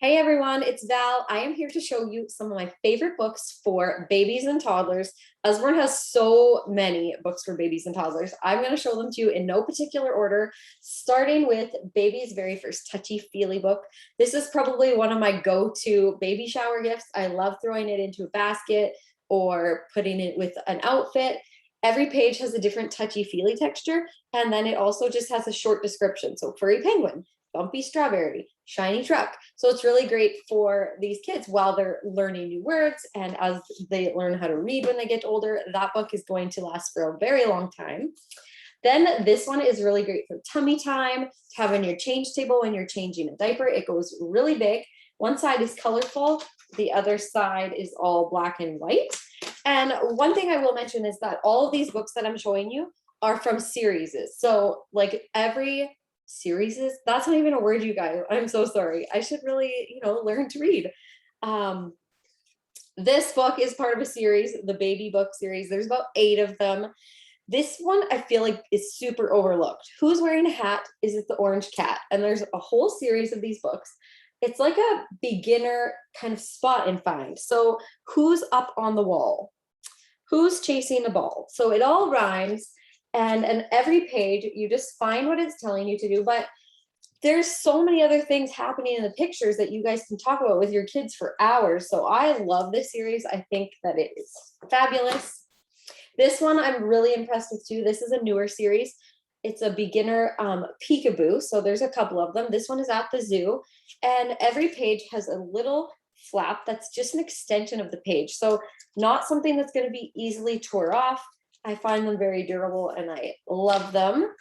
Hey everyone, it's Val. I am here to show you some of my favorite books for babies and toddlers. Usborne has so many books for babies and toddlers. I'm going to show them to you in no particular order, starting with baby's very first touchy-feely book. This is probably one of my go-to baby shower gifts. I love throwing it into a basket or putting it with an outfit. Every page has a different touchy-feely texture, and then it also just has a short description. So furry penguin, bumpy strawberry, shiny truck. So it's really great for these kids while they're learning new words, and as they learn how to read when they get older. That book is going to last for a very long time. Then this one is really great for tummy time, to have on your change table when you're changing a diaper. It goes really big. One side is colorful, the other side is all black and white. And one thing I will mention is that all of these books that I'm showing you are from series. So like every series, that's not even a word, you guys. I'm so sorry. I should really, learn to read. This book is part of a series, the baby book series. There's about 8 of them. This one I feel like is super overlooked. Who's Wearing a Hat? Is It the Orange Cat? And there's a whole series of these books. It's like a beginner kind of spot and find. So who's up on the wall? Who's chasing the ball? So it all rhymes. And every page, you just find what it's telling you to do. But there's so many other things happening in the pictures that you guys can talk about with your kids for hours. So I love this series. I think that it is fabulous. This one I'm really impressed with too. This is a newer series. It's a beginner peekaboo. So there's a couple of them. This one is at the zoo, and every page has a little flap that's just an extension of the page. So not something that's going to be easily tore off. I find them very durable and I love them.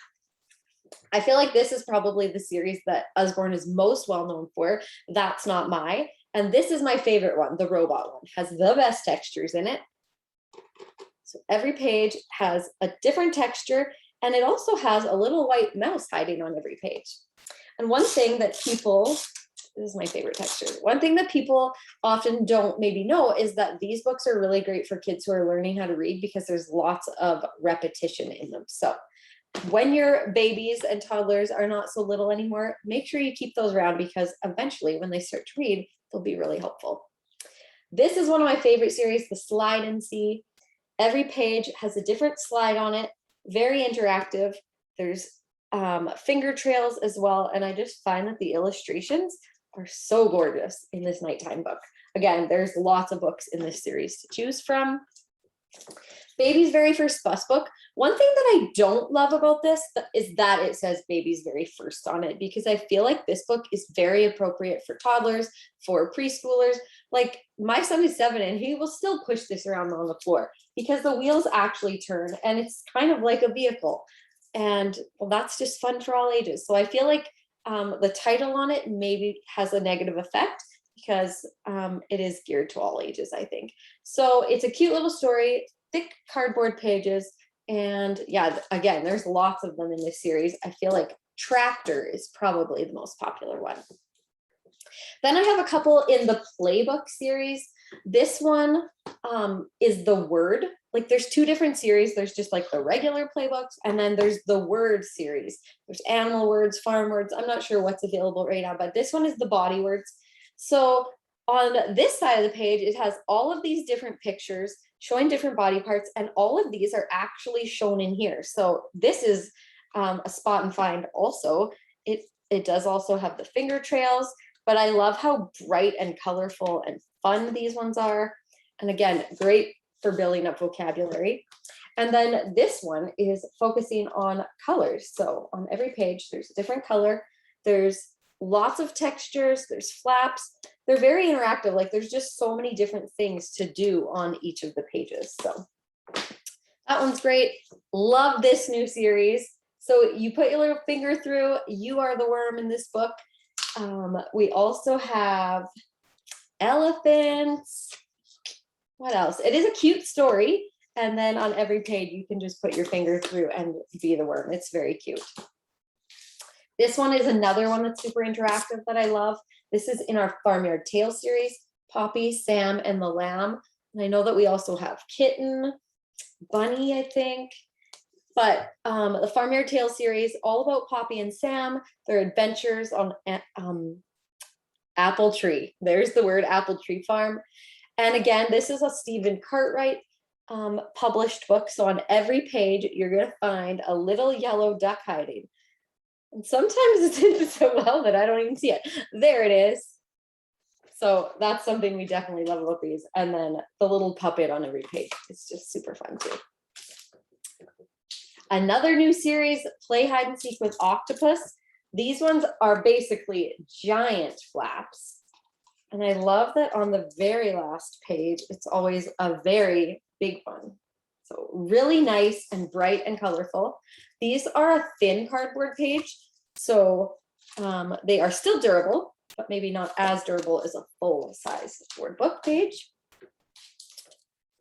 I feel like this is probably the series that Usborne is most well known for. That's Not My. And this is my favorite one, the robot one. Has the best textures in it. So every page has a different texture, and it also has a little white mouse hiding on every page. And one thing that this is my favorite texture. One thing that people often don't maybe know is that these books are really great for kids who are learning how to read because there's lots of repetition in them. So when your babies and toddlers are not so little anymore, make sure you keep those around because eventually when they start to read, they'll be really helpful. This is one of my favorite series, the Slide and See. Every page has a different slide on it, very interactive. There's finger trails as well. And I just find that the illustrations are so gorgeous in this nighttime book. Again, there's lots of books in this series to choose from. Baby's Very First Bus Book. One thing that I don't love about this is that it says Baby's Very First on it, because I feel like this book is very appropriate for toddlers, for preschoolers. Like my son is 7 and he will still push this around on the floor because the wheels actually turn and it's kind of like a vehicle. And well, that's just fun for all ages. So I feel like the title on it maybe has a negative effect because it is geared to all ages, I think. So it's a cute little story, thick cardboard pages. And yeah, again, there's lots of them in this series. I feel like Tractor is probably the most popular one. Then I have a couple in the Playbook series. This one is the Word. Like there's 2 different series. There's just like the regular Playbooks, and then there's the Word series. There's animal words, farm words. I'm not sure what's available right now, but this one is the body words. So on this side of the page, it has all of these different pictures showing different body parts, and all of these are actually shown in here. So this is a spot and find also. It does also have the finger trails, but I love how bright and colorful and fun these ones are. And again, great for building up vocabulary. And then this one is focusing on colors. So on every page, there's a different color. There's lots of textures, there's flaps. They're very interactive. Like there's just so many different things to do on each of the pages. So that one's great. Love this new series. So you put your little finger through, you are the worm in this book. We also have elephants. What else? It is a cute story. And then on every page, you can just put your finger through and be the worm. It's very cute. This one is another one that's super interactive that I love. This is in our Farmyard Tales series, Poppy, Sam, and the Lamb. And I know that we also have Kitten, Bunny, I think. But the Farmyard Tales series, all about Poppy and Sam, their adventures on apple tree. There's the word, apple tree farm. And again, this is a Stephen Cartwright published book. So on every page, you're going to find a little yellow duck hiding. And sometimes it's hidden so well that I don't even see it. There it is. So that's something we definitely love about these. And then the little puppet on every page. It's just super fun too. Another new series, Play Hide and Seek with Octopus. These ones are basically giant flaps. And I love that on the very last page, it's always a very big one. So really nice and bright and colorful. These are a thin cardboard page. So they are still durable, but maybe not as durable as a full size board book page.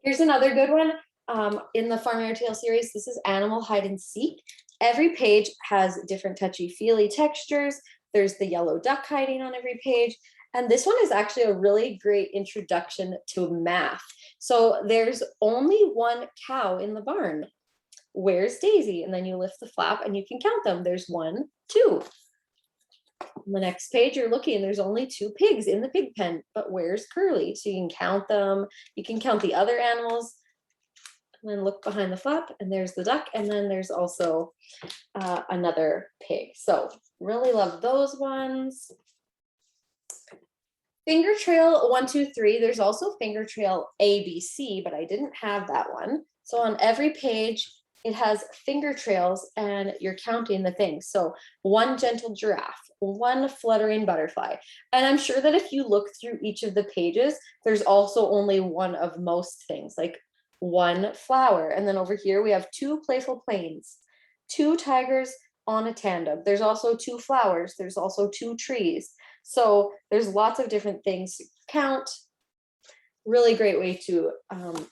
Here's another good one in the Farm Yard Tale series. This is Animal Hide and Seek. Every page has different touchy-feely textures. There's the yellow duck hiding on every page. And this one is actually a really great introduction to math. So there's only one cow in the barn. Where's Daisy? And then you lift the flap and you can count them. There's 1, 2. On the next page, you're looking, there's only 2 pigs in the pig pen, but where's Curly? So you can count them. You can count the other animals. And then look behind the flap and there's the duck. And then there's also another pig. So really love those ones. Finger Trail 1, 2, 3. There's also Finger Trail ABC, but I didn't have that one. So on every page, it has finger trails and you're counting the things. So 1 gentle giraffe, 1 fluttering butterfly. And I'm sure that if you look through each of the pages, there's also only one of most things, like 1 flower. And then over here, we have 2 playful planes, 2 tigers on a tandem. There's also 2 flowers. There's also 2 trees. So there's lots of different things to count. Really great way to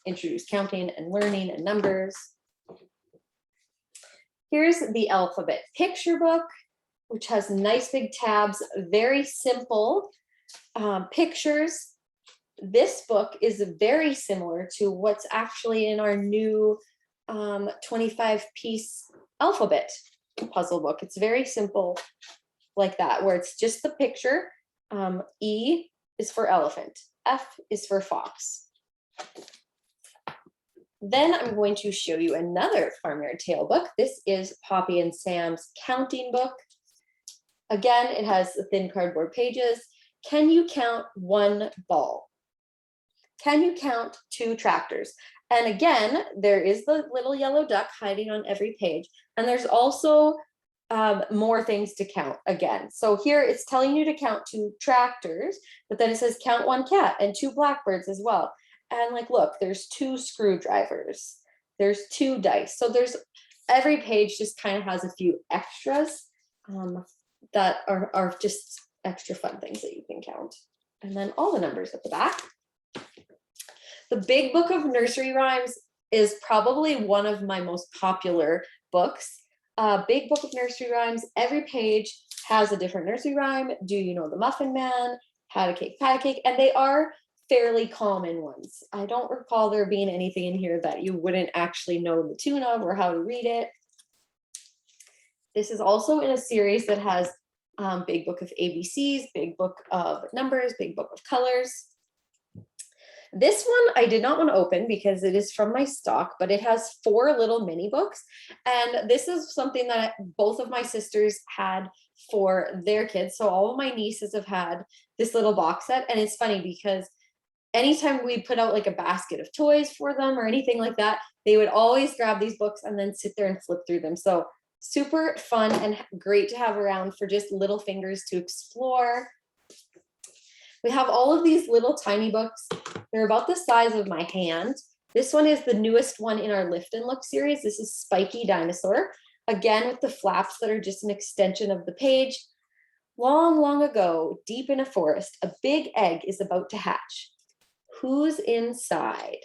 introduce counting and learning and numbers. Here's the alphabet picture book, which has nice big tabs, very simple pictures. This book is very similar to what's actually in our new 25-piece alphabet puzzle book. It's very simple like that, where it's just the picture. E is for elephant, F is for fox. Then I'm going to show you another Farm Yard Tale book. This is Poppy and Sam's counting book. Again, it has the thin cardboard pages. Can you count 1 ball? Can you count 2 tractors? And again, there is the little yellow duck hiding on every page. And there's also more things to count again. So here it's telling you to count 2 tractors, but then it says count 1 cat and 2 blackbirds as well. And like, look, there's 2 screwdrivers. There's 2 dice. So there's every page just kind of has a few extras that are just extra fun things that you can count. And then all the numbers at the back. The Big Book of Nursery Rhymes is probably one of my most popular books. Big Book of Nursery Rhymes, every page has a different nursery rhyme. Do you know the Muffin Man? Pat a cake, pat a cake. And they are fairly common ones. I don't recall there being anything in here that you wouldn't actually know the tune of or how to read it. This is also in a series that has Big Book of ABCs, Big Book of Numbers, Big Book of Colors. This one I did not want to open because it is from my stock, but it has 4 little mini books. And this is something that both of my sisters had for their kids. So all of my nieces have had this little box set. And it's funny because anytime we put out like a basket of toys for them or anything like that, they would always grab these books and then sit there and flip through them. So super fun and great to have around for just little fingers to explore. We have all of these little tiny books. They're about the size of my hand. This one is the newest one in our Lift and Look series. This is Spiky Dinosaur. Again, with the flaps that are just an extension of the page. Long, long ago, deep in a forest, a big egg is about to hatch. Who's inside?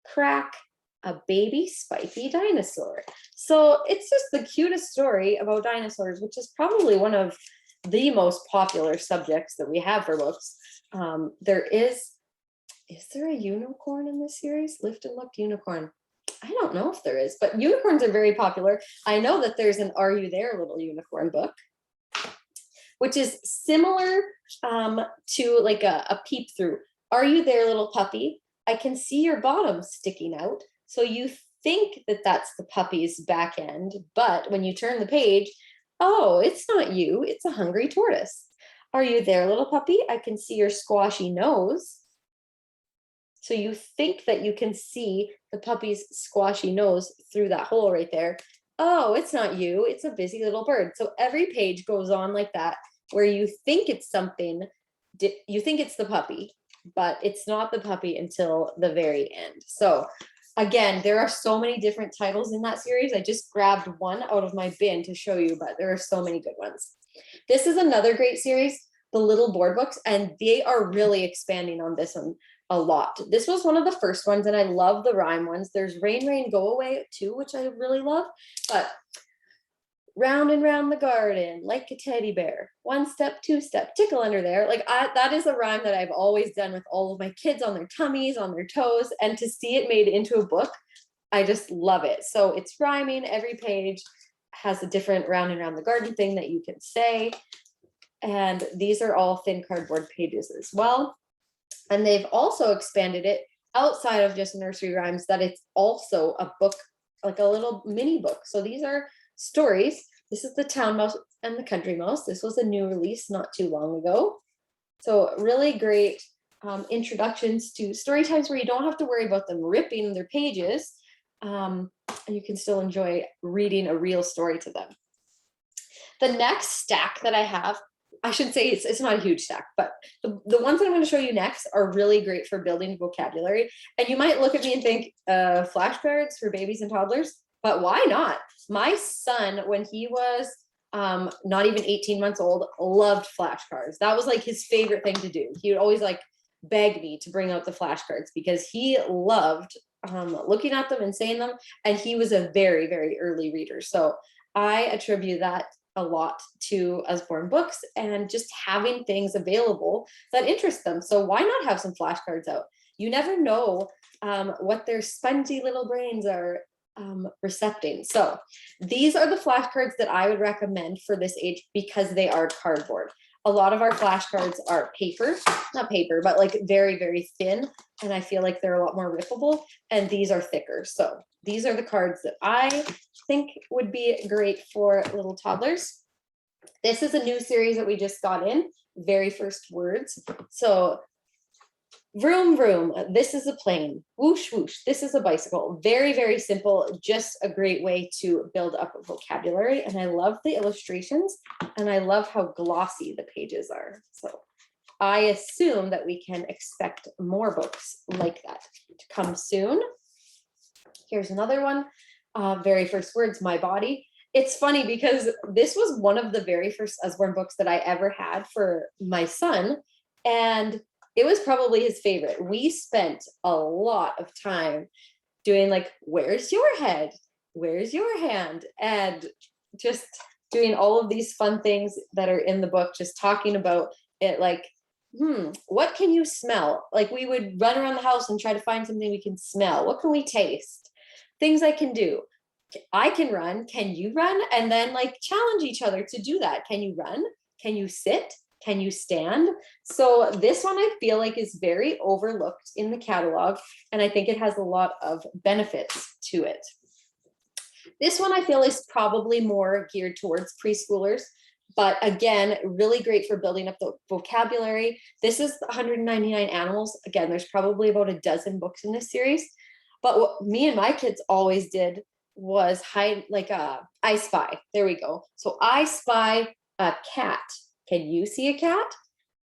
Crack, a baby spiky dinosaur. So it's just the cutest story about dinosaurs, which is probably one of the most popular subjects that we have for books. Is there a unicorn in this series? Lift and Look unicorn. I don't know if there is, but unicorns are very popular. I know that there's an Are You There little unicorn book. which is similar to like a peep through. Are you there, little puppy? I can see your bottom sticking out. So you think that that's the puppy's back end, but when you turn the page, oh, it's not you, it's a hungry tortoise. Are you there, little puppy? I can see your squashy nose. So you think that you can see the puppy's squashy nose through that hole right there. Oh, it's not you, it's a busy little bird. So every page goes on like that, where you think it's something, you think it's the puppy, but it's not the puppy until the very end. So again, there are so many different titles in that series. I just grabbed one out of my bin to show you, but there are so many good ones. This is another great series, the little board books, and they are really expanding on this one a lot. This was one of the first ones, and I love the rhyme ones. There's Rain, Rain, Go Away too, which I really love, but round and round the garden like a teddy bear, one step, two step, tickle under there. Like that is a rhyme that I've always done with all of my kids on their tummies, on their toes, and to see it made into a book, I just love it. So it's rhyming. Every page has a different round and round the garden thing that you can say, and these are all thin cardboard pages as well. And they've also expanded it outside of just nursery rhymes, that it's also a book, like a little mini book. So these are stories. This is the Town Mouse and the Country Mouse. This was a new release not too long ago. So really great introductions to story times where you don't have to worry about them ripping their pages, and you can still enjoy reading a real story to them. The next stack that I have, I should say it's not a huge stack, but the ones that I'm going to show you next are really great for building vocabulary. And you might look at me and think, flashcards for babies and toddlers, but why not? My son, when he was not even 18 months old, loved flashcards. That was like his favorite thing to do. He would always like beg me to bring out the flashcards because he loved looking at them and saying them. And he was a very, very early reader. So I attribute that a lot to Usborne books and just having things available that interest them. So why not have some flashcards out? You never know what their spongy little brains are recepting. So these are the flashcards that I would recommend for this age because they are cardboard. A lot of our flashcards are paper, not paper, but like very, very thin. And I feel like they're a lot more rippable, and these are thicker. So these are the cards that I think would be great for little toddlers. This is a new series that we just got in, very first words. So vroom, vroom, this is a plane. Whoosh, whoosh, this is a bicycle. Very, very simple, just a great way to build up a vocabulary. And I love the illustrations, and I love how glossy the pages are. So I assume that we can expect more books like that to come soon. Here's another one, very first words, my body. It's funny because this was one of the very first Usborne books that I ever had for my son, and it was probably his favorite. We spent a lot of time doing like, where's your head? Where's your hand? And just doing all of these fun things that are in the book, just talking about it like, what can you smell? Like we would run around the house and try to find something we can smell. What can we taste? Things I can do. I can run. Can you run? And then like challenge each other to do that. Can you run? Can you sit? Can you stand? So this one I feel like is very overlooked in the catalog, and I think it has a lot of benefits to it. This one I feel is probably more geared towards preschoolers, but again, really great for building up the vocabulary. This is 199 Animals. Again, there's probably about a dozen books in this series, but what me and my kids always did was hide, like I spy. There we go. So I spy a cat. Can you see a cat?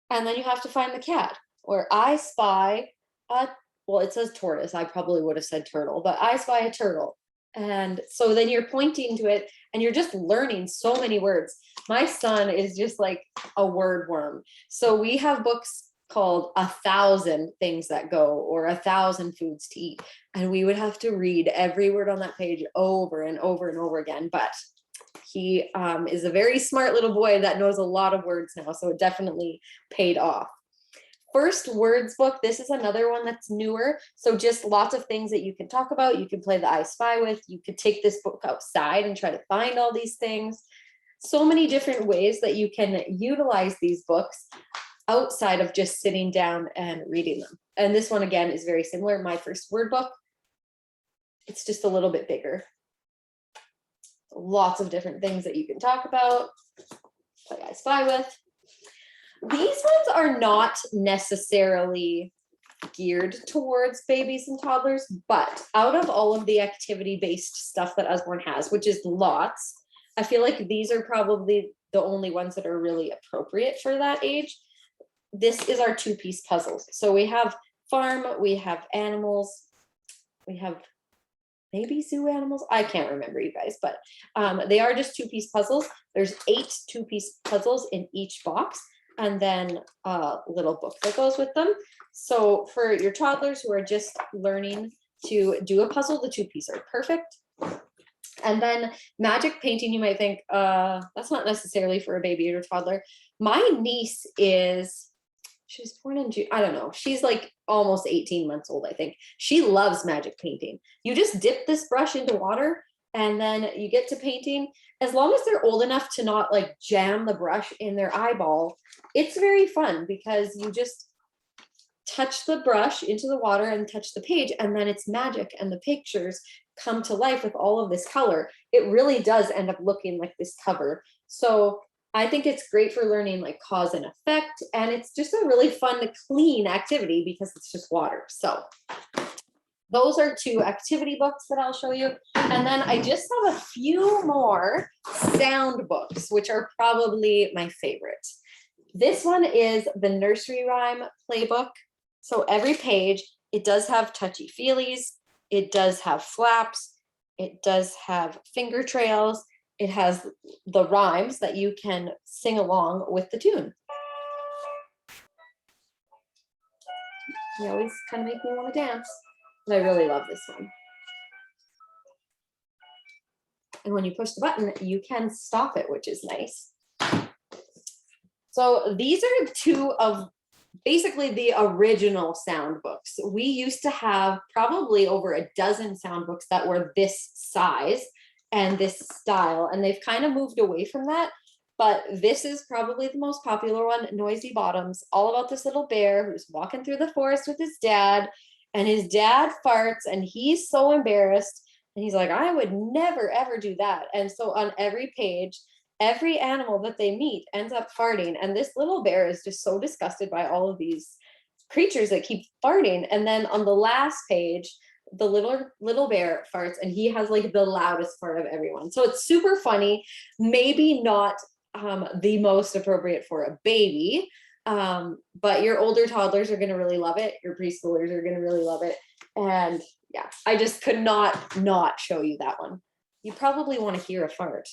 And then you have to find the cat. Or I spy a, well, it says tortoise. I probably would have said turtle, but I spy a turtle. And so then you're pointing to it and you're just learning so many words. My son is just like a word worm. So we have books called 1,000 Things That Go or 1,000 Foods to Eat. And we would have to read every word on that page over and over and over again. But he is a very smart little boy that knows a lot of words now. So it definitely paid off. First words book. This is another one that's newer. So just lots of things that you can talk about. You can play the I Spy with. You could take this book outside and try to find all these things. so many different ways that you can utilize these books outside of just sitting down and reading them. And this one again is very similar. My first word book, it's just a little bit bigger. Lots of different things that you can talk about, play I Spy with. These ones are not necessarily geared towards babies and toddlers, but out of all of the activity-based stuff that Usborne has, which is lots, I feel like these are probably the only ones that are really appropriate for that age. This is our two-piece puzzles. So we have farm, we have animals, we have maybe zoo animals. I can't remember, you guys, but they are just two-piece puzzles. There's 8 two-piece puzzles in each box, and then a little book that goes with them. So for your toddlers who are just learning to do a puzzle, the 2-piece are perfect. And then magic painting, you might think, that's not necessarily for a baby or a toddler. My niece is, she was born in June, I don't know. She's like almost 18 months old, I think. She loves magic painting. You just dip this brush into water and then you get to painting. As long as they're old enough to not like jam the brush in their eyeball, it's very fun because you just touch the brush into the water and touch the page, and then it's magic and the pictures come to life with all of this color. It really does end up looking like this cover. So I think it's great for learning like cause and effect, and it's just a really fun, clean activity because it's just water. So those are 2 activity books that I'll show you. And then I just have a few more sound books, which are probably my favorite. This one is the nursery rhyme playbook. So every page, it does have touchy-feelies, it does have flaps, it does have finger trails, it has the rhymes that you can sing along with the tune. You always kind of make me want to dance. And I really love this one. And when you push the button, you can stop it, which is nice. So these are 2 of basically the original sound books. We used to have probably over a dozen sound books that were this size and this style, and they've kind of moved away from that. But this is probably the most popular one, Noisy Bottoms, all about this little bear who's walking through the forest with his dad, and his dad farts, and he's so embarrassed. And he's like, I would never, ever do that. And so on every page, every animal that they meet ends up farting. And this little bear is just so disgusted by all of these creatures that keep farting. And then on the last page, the little bear farts, and he has like the loudest fart of everyone. So it's super funny, maybe not the most appropriate for a baby, but your older toddlers are going to really love it. Your preschoolers are going to really love it. And yeah, I just could not show you that one. You probably want to hear a fart.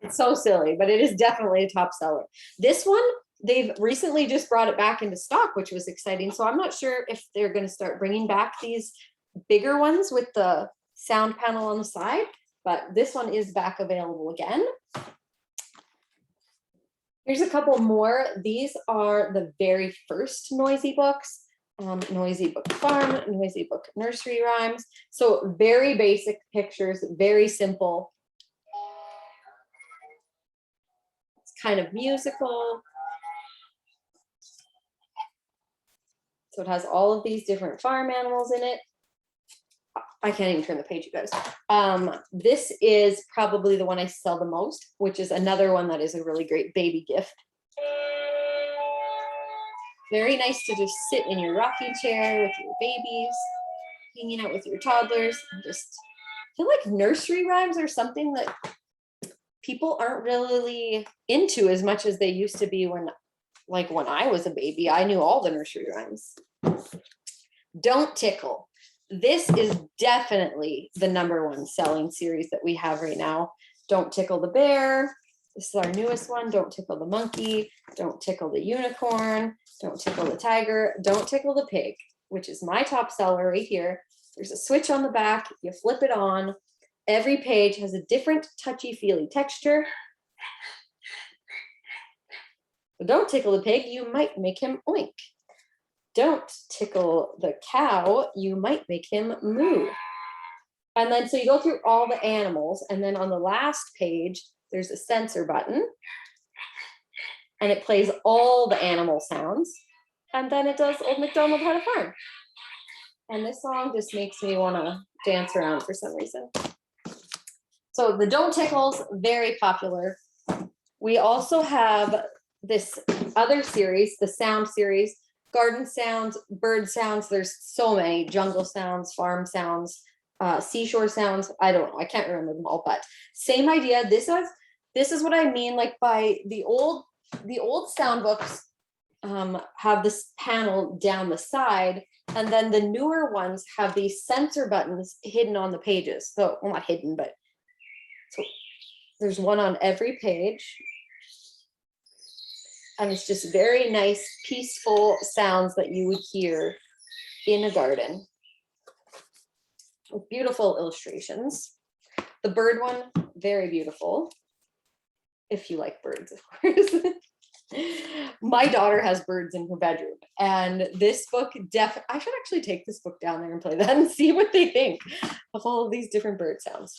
It's so silly, but it is definitely a top seller. This one, they've recently just brought it back into stock, which was exciting. So I'm not sure if they're going to start bringing back these bigger ones with the sound panel on the side, but this one is back available again. Here's a couple more. These are the very first Noisy books. Noisy Book Farm, Noisy Book Nursery Rhymes. So very basic pictures, very simple. It's kind of musical. So it has all of these different farm animals in it. I can't even turn the page, you guys. This is probably the one I sell the most, which is another one that is a really great baby gift. Very nice to just sit in your rocking chair with your babies, hanging out with your toddlers. And just feel like nursery rhymes are something that people aren't really into as much as they used to be when I was a baby. I knew all the nursery rhymes. Don't Tickle. This is definitely the #1 selling series that we have right now. Don't Tickle the Bear. This is our newest one. Don't Tickle the Monkey. Don't Tickle the Unicorn. Don't Tickle the Tiger. Don't Tickle the Pig, which is my top seller right here. There's a switch on the back. You flip it on. Every page has a different touchy-feely texture. But don't tickle the pig, you might make him oink. Don't tickle the cow, you might make him moo. And then, so you go through all the animals, and then on the last page, there's a censor button, and it plays all the animal sounds. And then it does Old MacDonald Had a Farm. And this song just makes me want to dance around for some reason. So the Don't Tickles, very popular. We also have this other series, the sound series, garden sounds, bird sounds. There's so many, jungle sounds, farm sounds, seashore sounds. I don't know, I can't remember them all, but same idea. This is what I mean, like by the old sound books have this panel down the side, and then the newer ones have these sensor buttons hidden on the pages. So, well, not hidden, but so there's one on every page. And it's just very nice, peaceful sounds that you would hear in a garden. With beautiful illustrations. The bird one, very beautiful. If you like birds, of course. My daughter has birds in her bedroom, and this book I should actually take this book down there and play that and see what they think of all of these different bird sounds.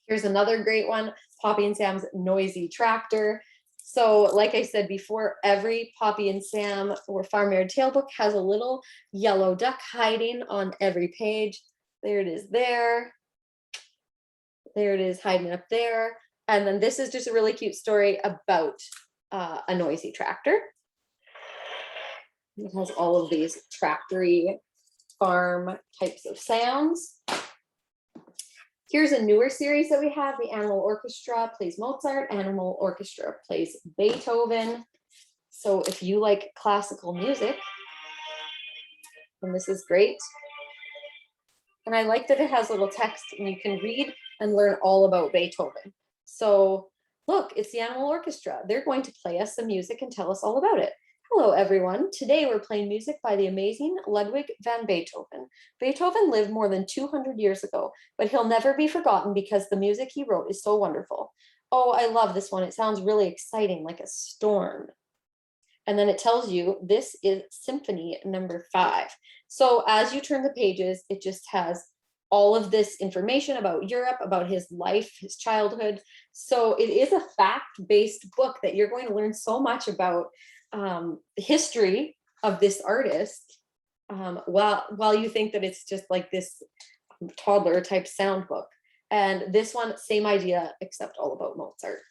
Here's another great one, Poppy and Sam's Noisy Tractor. So like I said before, every Poppy and Sam or Farmyard Tale book has a little yellow duck hiding on every page. There it is there. There it is hiding up there. And then this is just a really cute story about a noisy tractor. It has all of these tractory farm types of sounds. Here's a newer series that we have. The Animal Orchestra plays Mozart, Animal Orchestra plays Beethoven. So if you like classical music, then this is great. And I like that it has little text and you can read and learn all about Beethoven. So look, it's the Animal Orchestra. They're going to play us some music and tell us all about it. Hello, everyone. Today we're playing music by the amazing Ludwig van Beethoven. Beethoven lived more than 200 years ago, but he'll never be forgotten because the music he wrote is so wonderful. Oh, I love this one. It sounds really exciting, like a storm. And then it tells you this is Symphony number 5. So as you turn the pages, it just has all of this information about Europe, about his life, his childhood. So it is a fact-based book that you're going to learn so much about the history of this artist, while you think that it's just like this toddler type sound book. And this one, same idea, except all about Mozart.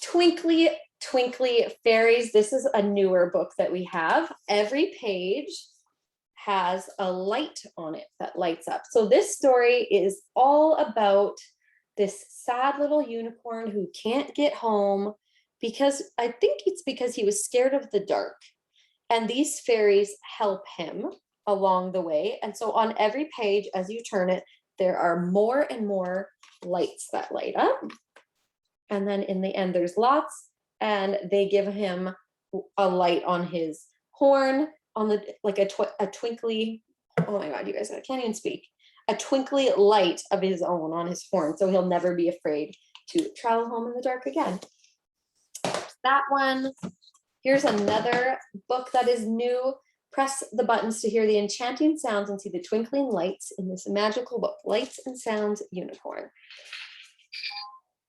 Twinkly Twinkly Fairies. This is a newer book that we have. Every page has a light on it that lights up. So this story is all about this sad little unicorn who can't get home because I think it's because he was scared of the dark. And these fairies help him along the way. And so on every page, as you turn it, there are more and more lights that light up. And then in the end, there's lots, and they give him a light on his horn, on the like a twinkly, oh my God, you guys, I can't even speak. A twinkly light of his own on his horn, so he'll never be afraid to travel home in the dark again. That one. Here's another book that is new. Press the buttons to hear the enchanting sounds and see the twinkling lights in this magical book, Lights and Sounds Unicorn.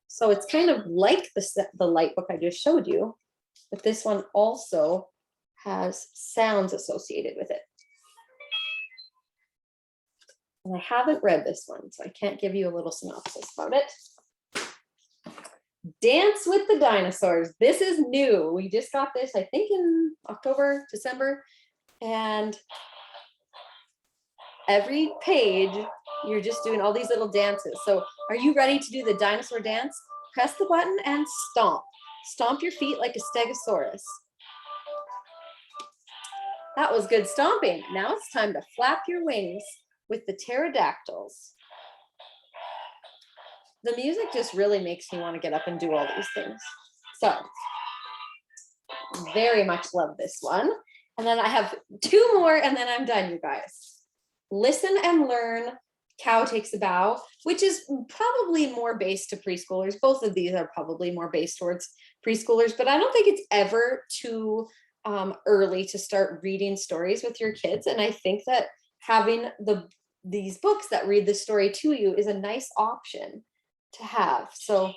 So it's kind of like the light book I just showed you, but this one also has sounds associated with it. And I haven't read this one, so I can't give you a little synopsis about it. Dance with the Dinosaurs. This is new. We just got this, I think, in October, December. And every page, you're just doing all these little dances. So are you ready to do the dinosaur dance? Press the button and stomp. Stomp your feet like a stegosaurus. That was good stomping. Now it's time to flap your wings with the pterodactyls. The music just really makes me want to get up and do all these things. So, very much love this one. And then I have two more and then I'm done, you guys. Listen and Learn, Cow Takes a Bow, which is probably more based to preschoolers. Both of these are probably more based towards preschoolers, but I don't think it's ever too early to start reading stories with your kids. And I think that having the these books that read the story to you is a nice option to have. So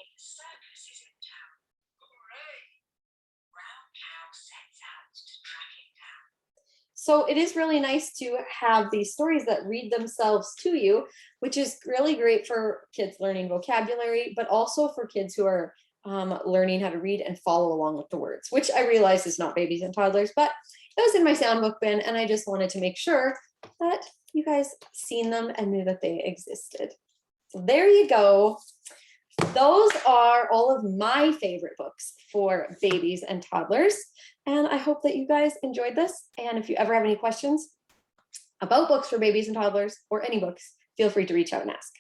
it is really nice to have these stories that read themselves to you, which is really great for kids learning vocabulary, but also for kids who are learning how to read and follow along with the words, which I realize is not babies and toddlers, but it was in my sound book bin, and I just wanted to make sure that you guys seen them and knew that they existed. So there you go. Those are all of my favorite books for babies and toddlers. And I hope that you guys enjoyed this. And if you ever have any questions about books for babies and toddlers or any books, feel free to reach out and ask.